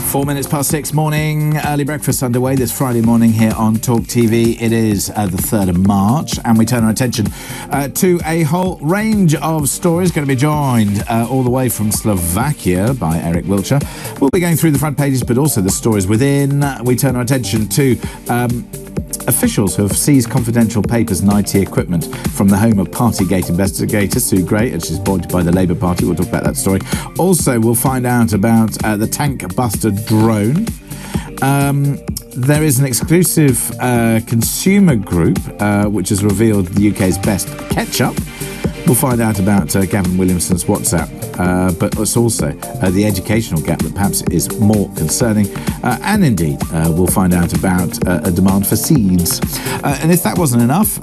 6:04 morning, early breakfast underway this Friday morning here on Talk TV. It is the 3rd of March, and we turn our attention to a whole range of stories. Going to be joined all the way from Slovakia by Eric Wiltsher. We'll be going through the front pages, but also the stories within. We turn our attention to officials who have seized confidential papers and IT equipment from the home of Partygate investigator Sue Gray, and she's appointed by the Labour Party. We'll talk about that story. Also, we'll find out about the Tank Buster drone. There is an exclusive consumer group which has revealed the UK's best ketchup. We'll find out about Gavin Williamson's WhatsApp, but it's also the educational gap that perhaps is more concerning. And indeed, we'll find out about a demand for seeds. And if that wasn't enough,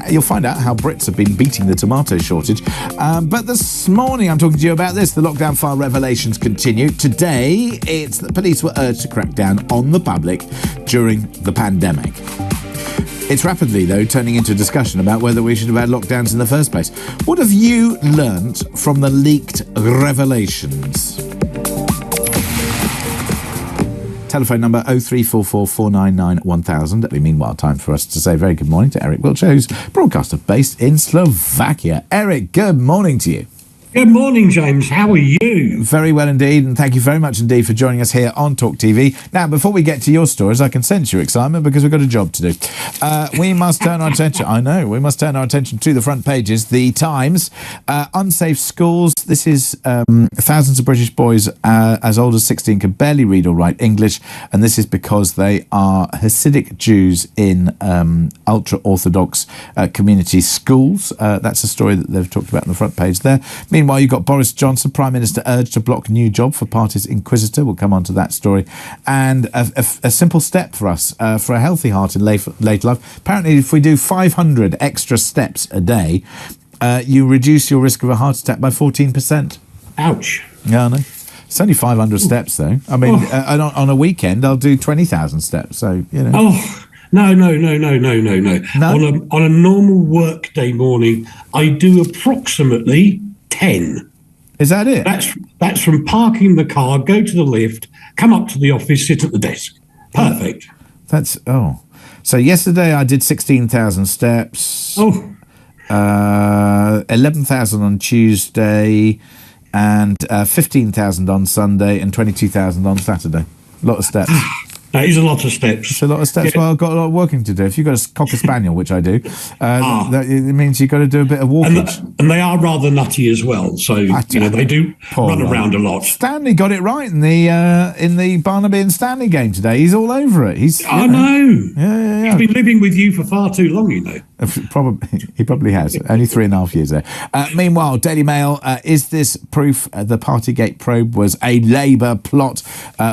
you'll find out how Brits have been beating the tomato shortage. But this morning, I'm talking to you about this. The lockdown file revelations continue. Today, it's the police were urged to crack down on the public during the pandemic. It's rapidly, though, turning into a discussion about whether we should have had lockdowns in the first place. What have you learnt from the leaked revelations? Telephone number 0344 499 1000. Meanwhile, time for us to say very good morning to Eric Wiltsher, who's broadcaster based in Slovakia. Eric, good morning to you. Good morning, James. How are you? Very well indeed, and thank you very much indeed for joining us here on Talk TV. Now, before we get to your stories, I can sense your excitement because we've got a job to do. We must turn our attention, we must turn our attention to the front pages. The Times, unsafe schools. This is thousands of British boys as old as 16 can barely read or write English, and this is because they are Hasidic Jews in ultra-Orthodox community schools. That's a story that they've talked about on the front page there. Meanwhile, you've got Boris Johnson, Prime Minister, urged to block new job for party's inquisitor. We'll come on to that story. And a simple step for us, for a healthy heart in later life. Apparently, if we do 500 extra steps a day, you reduce your risk of a heart attack by 14%. Ouch. Yeah, I know. It's only 500 steps, though. I mean, on a weekend, I'll do 20,000 steps. So, you know. Oh, no. On a normal workday morning, I do approximately 10. Is that it? That's from parking the car, go to the lift, come up to the office, sit at the desk. Perfect. So yesterday I did 16,000 steps. 11,000 on Tuesday, and 15,000 on Sunday, and 22,000 on Saturday. A lot of steps. That is a lot of steps. It's a lot of steps. Yeah. Well, I've got a lot of working to do. If you've got a Cocker Spaniel, which I do, it means you've got to do a bit of walking. And they are rather nutty as well. So, they do run around a lot. Stanley got it right in the Barnaby and Stanley game today. He's all over it. I know. Yeah. He's been living with you for far too long, you know. He probably has. Only 3.5 years there. Meanwhile, Daily Mail, is this proof the Partygate probe was a Labour plot?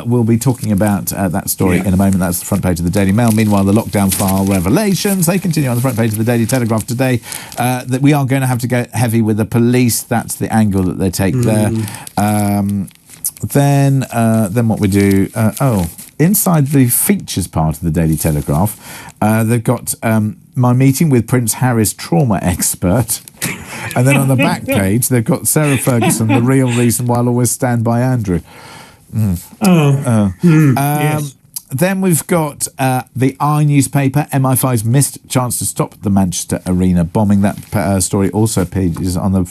We'll be talking about that story in a moment. That's the front page of the Daily Mail. Meanwhile, the lockdown file revelations, they continue on the front page of the Daily Telegraph today. That we are going to have to go heavy with the police. That's the angle that they take there. Then what we do, inside the features part of the Daily Telegraph, they've got my meeting with Prince Harry's trauma expert. And then on the back page, they've got Sarah Ferguson, the real reason why I'll always stand by Andrew. Yes. Then we've got the I newspaper, MI5's missed chance to stop the Manchester Arena bombing. That story also appears on the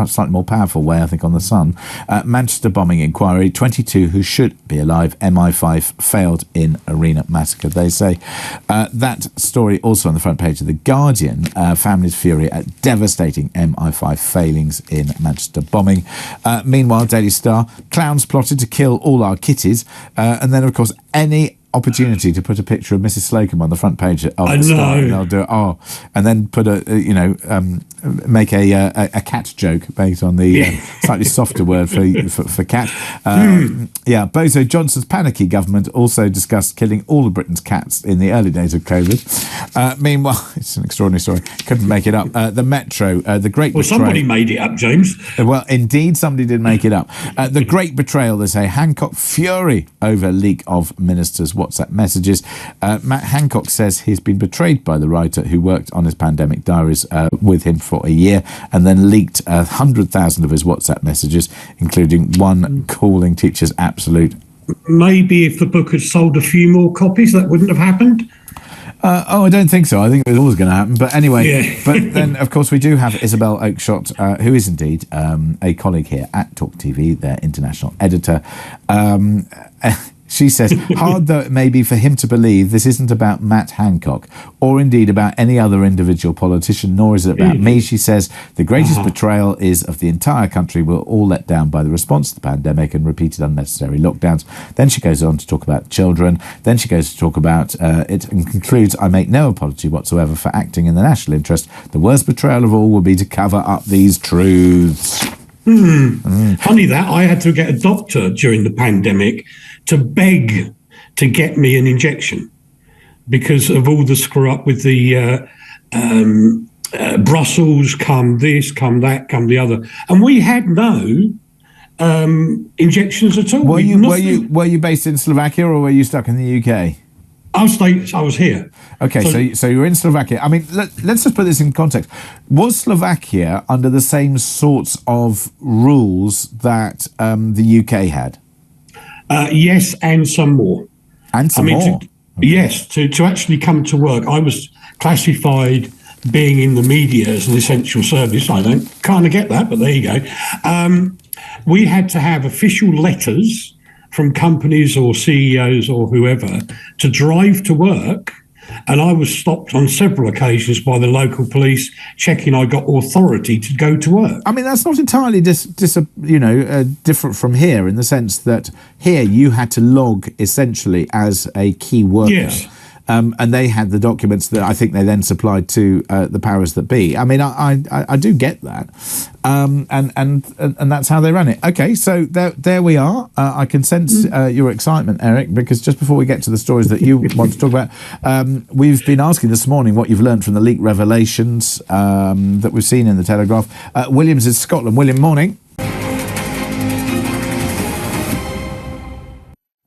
slightly more powerful way, I think, on The Sun. Manchester bombing inquiry, 22 who should be alive. MI5 failed in arena massacre, they say. That story also on the front page of The Guardian. Families fury at devastating MI5 failings in Manchester bombing. Meanwhile, Daily Star, clowns plotted to kill all our kitties. And then, of course, any opportunity to put a picture of Mrs. Slocum on the front page of the Star, and they'll do it. And then put make a cat joke based on the slightly softer word for cat. Bozo Johnson's panicky government also discussed killing all of Britain's cats in the early days of COVID. Meanwhile, it's an extraordinary story. Couldn't make it up. The Metro, the Great Betrayal. Somebody made it up, James. Well, indeed, somebody did make it up. The Great Betrayal, they say. Hancock fury over leak of ministers' WhatsApp messages. Matt Hancock says he's been betrayed by the writer who worked on his pandemic diaries with him for a year and then leaked 100,000 of his WhatsApp messages, including one calling teachers absolute maybe if the book had sold a few more copies, that wouldn't have happened. I don't think so. I think it was always going to happen. But anyway, Yeah. but then, of course, we do have Isabel Oakeshott, who is indeed a colleague here at TalkTV, their international editor. She says, hard though it may be for him to believe this isn't about Matt Hancock or indeed about any other individual politician, nor is it about me. She says, the greatest betrayal is of the entire country. We're all let down by the response to the pandemic and repeated unnecessary lockdowns. Then she goes on to talk about children. Then she goes to talk about it and concludes, I make no apology whatsoever for acting in the national interest. The worst betrayal of all would be to cover up these truths. Funny that I had to get a doctor during the pandemic to beg to get me an injection because of all the screw up with the Brussels, come this, come that, come the other, and we had no injections at all. Were you based in Slovakia or were you stuck in the UK? I was here. Okay, so you're in Slovakia. I mean, let's just put this in context. Was Slovakia under the same sorts of rules that the UK had? Yes, and some more. And some more? Yes, to actually come to work. I was classified being in the media as an essential service. I don't kind of get that, but there you go. We had to have official letters from companies or CEOs or whoever to drive to work, and I was stopped on several occasions by the local police checking I got authority to go to work. I mean, that's not entirely different from here in the sense that here you had to log essentially as a key worker. Yes. And they had the documents that I think they then supplied to the powers that be. I mean, I do get that, and that's how they ran it. Okay, so there we are. I can sense your excitement, Eric, because just before we get to the stories that you want to talk about, we've been asking this morning what you've learned from the leak revelations that we've seen in the Telegraph. Williams is Scotland. William, morning.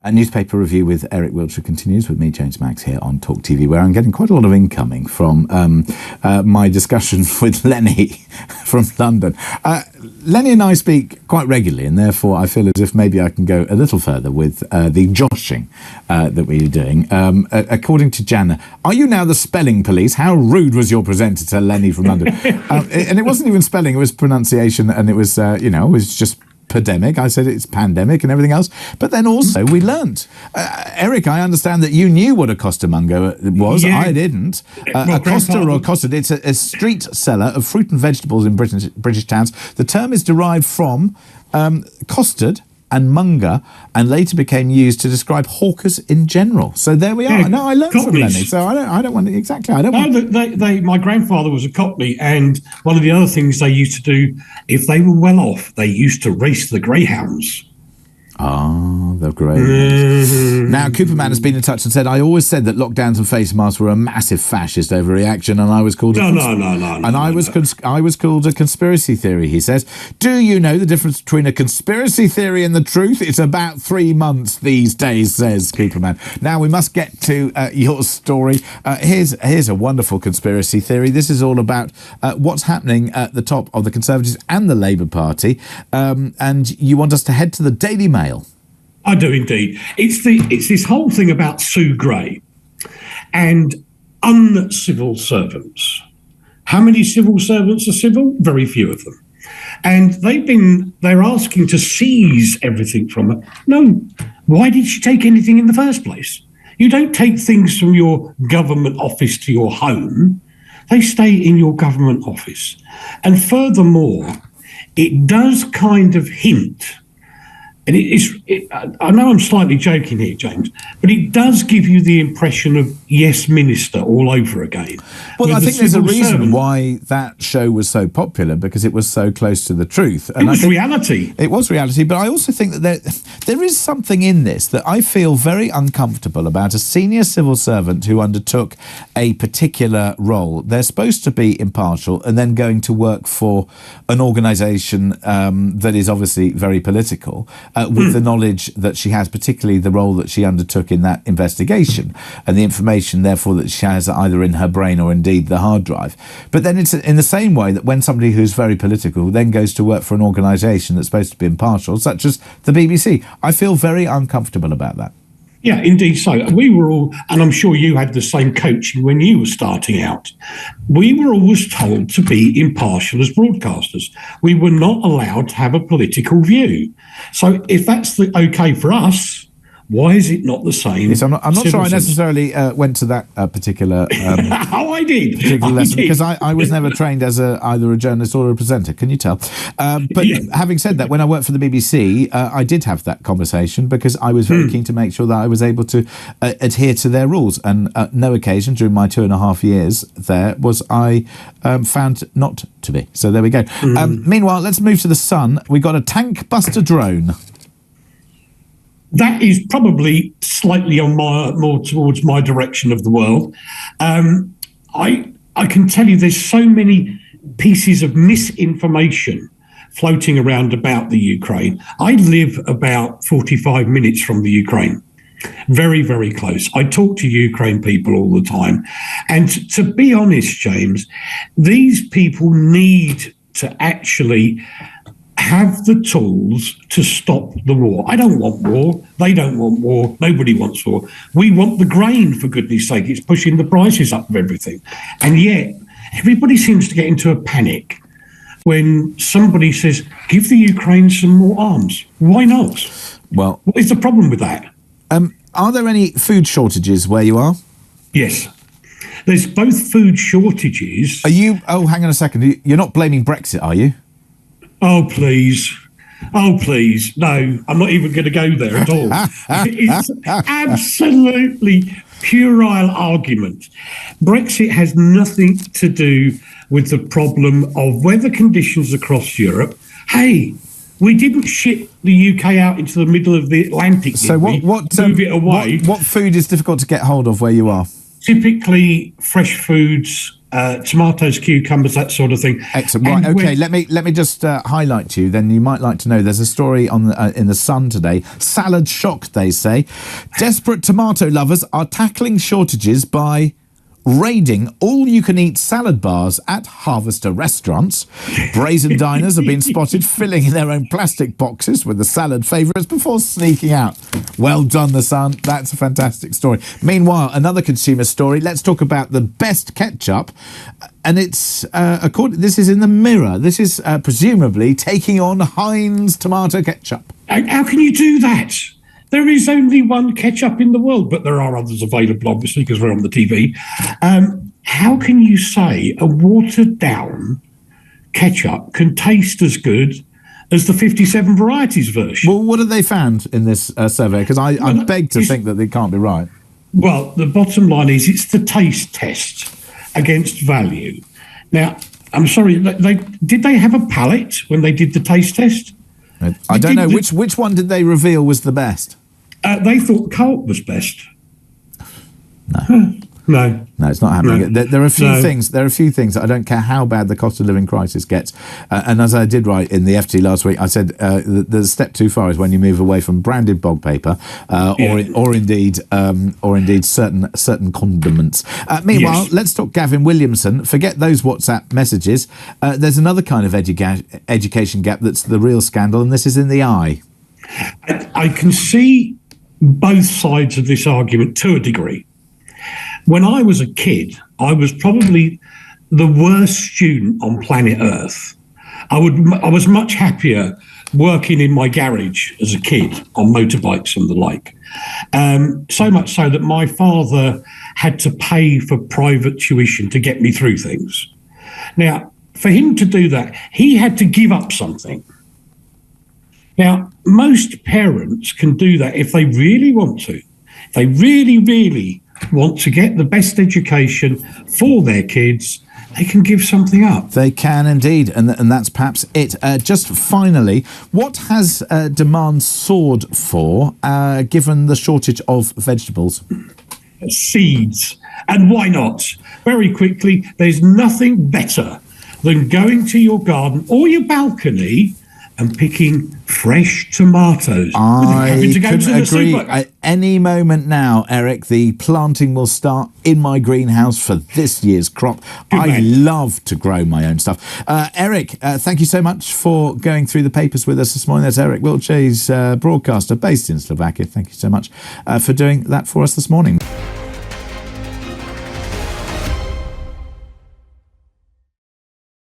A newspaper review with Eric Wiltsher continues with me, James Max, here on TalkTV, where I'm getting quite a lot of incoming from my discussion with Lenny from London. Lenny and I speak quite regularly, and therefore I feel as if maybe I can go a little further with the joshing that we're doing. According to Jana, are you now the spelling police? How rude was your presenter to Lenny from London? And it wasn't even spelling, it was pronunciation, and it was, it was just pandemic. I said it's pandemic and everything else. But then also we learnt. Eric, I understand that you knew what a costermonger was. Yeah. I didn't. A coster or costard, it's a street seller of fruit and vegetables in British towns. The term is derived from costard and monger, and later became used to describe hawkers in general. So there we are. No, I learned from Lenny. So I don't want to, exactly. I don't want. My grandfather was a Cockney, and one of the other things they used to do, if they were well off, they used to race the greyhounds. Ah, the greyhounds. Now, Cooperman has been in touch and said, I always said that lockdowns and face masks were a massive fascist overreaction, and I was called I was called a conspiracy theory, he says. Do you know the difference between a conspiracy theory and the truth? It's about 3 months these days, says Cooperman. Now, we must get to your story. Here's a wonderful conspiracy theory. This is all about what's happening at the top of the Conservatives and the Labour Party, and you want us to head to the Daily Mail. I do indeed. It's this whole thing about Sue Gray and uncivil servants. How many civil servants are civil? Very few of them. And they're asking to seize everything from her. No. Why did she take anything in the first place? You don't take things from your government office to your home. They stay in your government office. And furthermore, it does kind of hint, and I know I'm slightly joking here, James, but it does give you the impression of Yes Minister all over again. Well, I think there's a reason why that show was so popular, because it was so close to the truth. And it was reality. It was reality, but I also think that there is something in this that I feel very uncomfortable about. A senior civil servant who undertook a particular role, they're supposed to be impartial, and then going to work for an organisation that is obviously very political. with the knowledge that she has, particularly the role that she undertook in that investigation and the information, therefore, that she has either in her brain or indeed the hard drive. But then it's in the same way that when somebody who's very political then goes to work for an organisation that's supposed to be impartial, such as the BBC, I feel very uncomfortable about that. Yeah, indeed so. We were all, and I'm sure you had the same coaching when you were starting out, we were always told to be impartial as broadcasters. We were not allowed to have a political view. So if that's okay for us, why is it not the same? Yes, I'm not sure I necessarily went to that particular oh, I did. Particular lesson, because I was never trained as either a journalist or a presenter, can you tell? But having said that, when I worked for the BBC, I did have that conversation because I was very keen to make sure that I was able to adhere to their rules. And at no occasion during my 2.5 years there was I found not to be. So there we go. Meanwhile, let's move to the Sun. We've got a tank buster drone. That is probably slightly on more towards my direction of the world. I can tell you there's so many pieces of misinformation floating around about the Ukraine. I live about 45 minutes from the Ukraine. Very, very close. I talk to Ukraine people all the time. And to be honest, James, these people need to actually have the tools to stop the war. I don't want war. They don't want war. Nobody wants war. We want the grain, for goodness sake. It's pushing the prices up of everything. And yet, everybody seems to get into a panic when somebody says, give the Ukraine some more arms. Why not? Well, what is the problem with that? Are there any food shortages where you are? Yes. There's both food shortages. Are you... Oh, hang on a second. You're not blaming Brexit, are you? Oh, please. Oh, please. No, I'm not even going to go there at all. It's absolutely puerile argument. Brexit has nothing to do with the problem of weather conditions across Europe. Hey, we didn't ship the UK out into the middle of the Atlantic, so move it away. What food is difficult to get hold of where you are? Typically fresh foods, tomatoes, cucumbers, that sort of thing. Excellent. Right, okay, let me just highlight to you, then you might like to know, there's a story on in the Sun today. Salad shock, they say. Desperate tomato lovers are tackling shortages by raiding all-you-can-eat salad bars at Harvester restaurants. Brazen diners have been spotted filling their own plastic boxes with the salad favourites before sneaking out. Well done, The Sun. That's a fantastic story. Meanwhile, another consumer story. Let's talk about the best ketchup. And it's, this is in the Mirror. This is presumably taking on Heinz tomato ketchup. How can you do that? There is only one ketchup in the world, but there are others available, obviously, because we're on the TV. How can you say a watered-down ketchup can taste as good as the 57 varieties version? Well, what have they found in this survey? Because I beg to think that they can't be right. Well, the bottom line is it's the taste test against value. Now, I'm sorry, did they have a palate when they did the taste test? I don't know. Which one did they reveal was the best? They thought Colt was best. No, it's not happening. No. There are a few things. There are a few things that I don't care how bad the cost of living crisis gets. And as I did write in the FT last week, I said the step too far is when you move away from branded bog paper, or indeed certain condiments. Meanwhile, let's talk Gavin Williamson. Forget those WhatsApp messages. There's another kind of education gap that's the real scandal, and this is in the eye. I can see both sides of this argument to a degree. When I was a kid, I was probably the worst student on planet Earth. I was much happier working in my garage as a kid on motorbikes and the like. So much so that my father had to pay for private tuition to get me through things. Now, for him to do that, he had to give up something. Now, most parents can do that if they really want to. If they really, really want to get the best education for their kids, they can give something up. They can indeed, and that's perhaps it. Just finally, what has demand soared for, given the shortage of vegetables? Seeds. And why not? Very quickly, there's nothing better than going to your garden or your balcony and picking fresh tomatoes without having to go to the super. At any moment now, Eric, the planting will start in my greenhouse for this year's crop. I love to grow my own stuff. Eric, thank you so much for going through the papers with us this morning. That's Eric Wiltsher, broadcaster based in Slovakia. Thank you so much for doing that for us this morning.